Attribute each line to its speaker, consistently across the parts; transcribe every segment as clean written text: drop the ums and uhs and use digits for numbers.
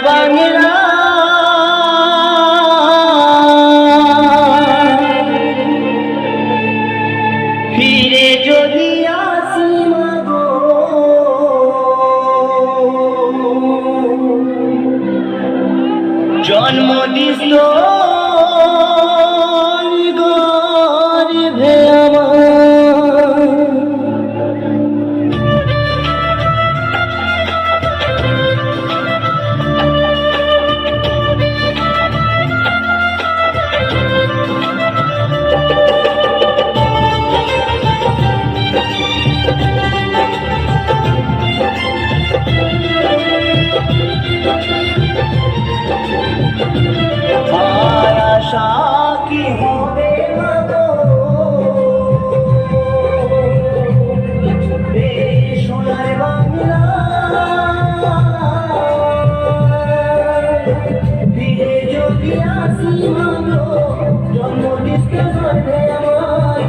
Speaker 1: বাংলা ফিরে যদি আসি মাগো জন্ম দিস গর্ভে আশা কি হবে মাগো সোনার বাংলা ফিরে যদি আসি মাগো জন্ম দিতে গর্ভে আমার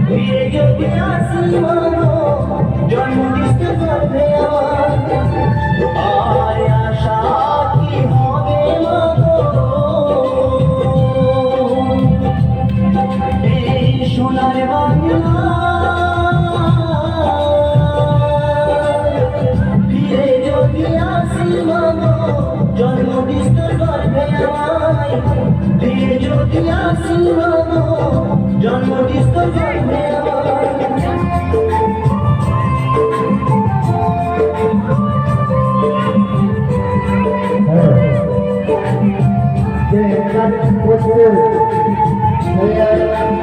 Speaker 1: ফিরে যদি আসি মাগো জন্ম দিতে গর্ভে আমার আশা কি হবে মাগো সোনার বাংলা ফিরে যদি আসি মাগো জন্ম দিতে গর্ভে আমায় ফিরে যদি আসি মাগো জন্ম দিতে গর্ভে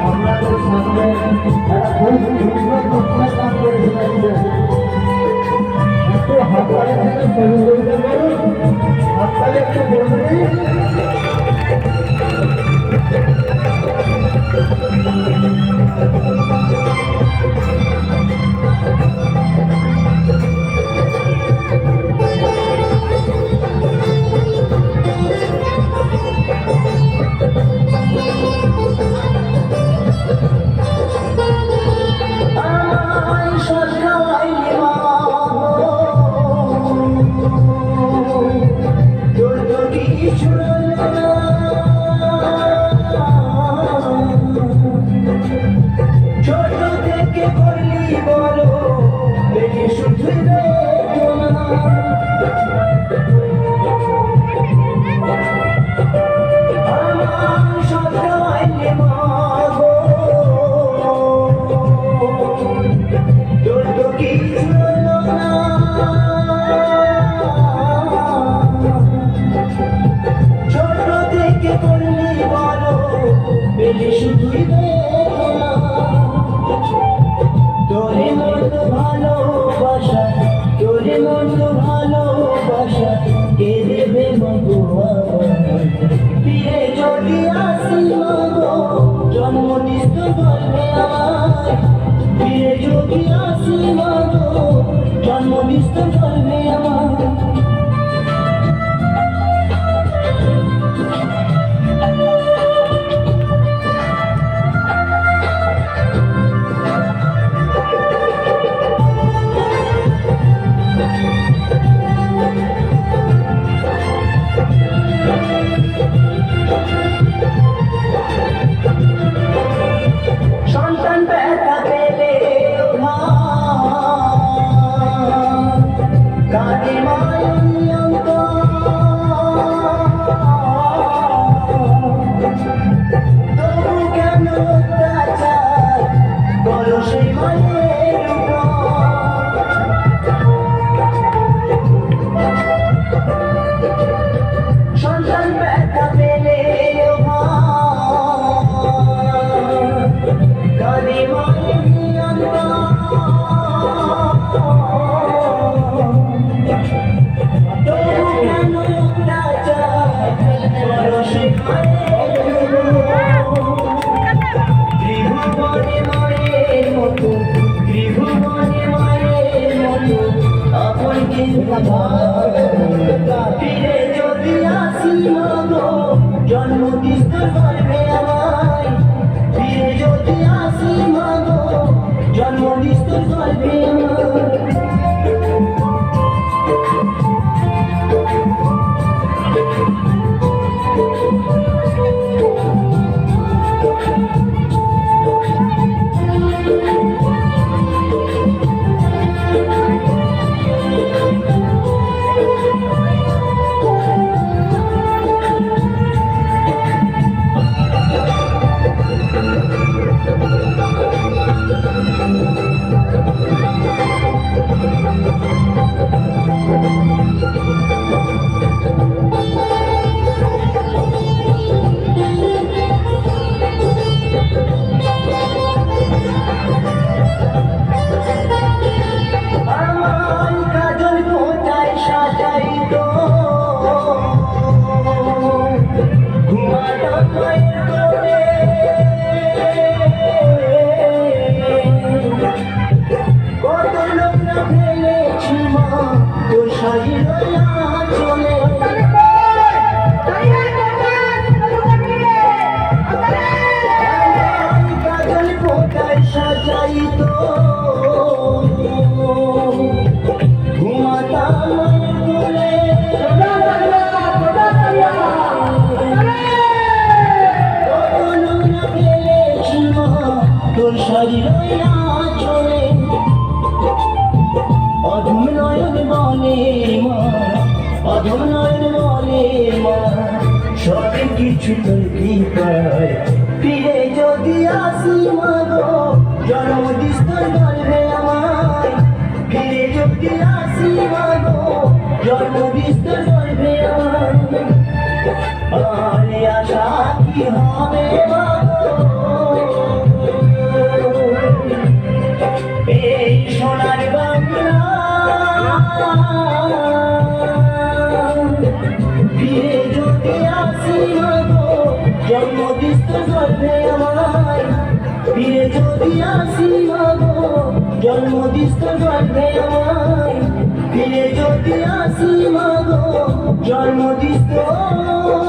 Speaker 2: আপনাদের সামনে একটা খুব সুন্দর ঘটনা কাম করে শোনাচ্ছেন একটু হাততালি থেকে সহযোগিতা করুন হাততালি একটু বলবেন ছোট থেকে বললি বলো বেশি শুধু ছোট থেকে বললি বলো বেশি শুধুই তোরে মন ভালোবাসা তোরে মন ভালোবাসা কে দেবে মাগো ফিরে যদি আসি মাগো জন্ম দিতে গর্ভে আমায় ফিরে যদি আসি মাগো জন্ম দিতে গর্ভে আমায় সন্তান ব্যথা পেলে কাঁদে মায়ন্ত তবু কেন অত্যাচার বলো সেই মায়ের সন্তান ব্যথা পেলে কাঁদে মায়ন্ত তবু কেন অত্যাচার বলো সেই ত্রিভুবনে মায়ের মতো ত্রিভুবনে মায়ের মতো আপনকে ফিরে যদি আসি মাগো জন্ম দিতে গর্ভে আমায় ফিরে যদি আসি মাগো জন্ম দিতে গর্ভে আমায় চাইতো ঘুমাতাম বলে কখনো না পেলেছি মা তোর শরীর চলে অধম নয়ন বলে মা অধম নয়ন বলে মা সব কিছু তোর কৃপায় ফিরে যদি আসি মা গো জন্ম দিস তোর গর্ভে আমায় ফিরে যদি আসি মা গো জন্ম দিস তোর গর্ভে আমায় আর আশা কি হবে মা গো এই সোনার বাংলা ফিরে যদি আসি মা গো জন্ম দিস তোর গর্ভে আমায় ফিরে যদি আসি মা গো জন্ম দিস তোর গর্ভে আমায় ফিরে যদি আসি মা গো জন্ম দিস তোর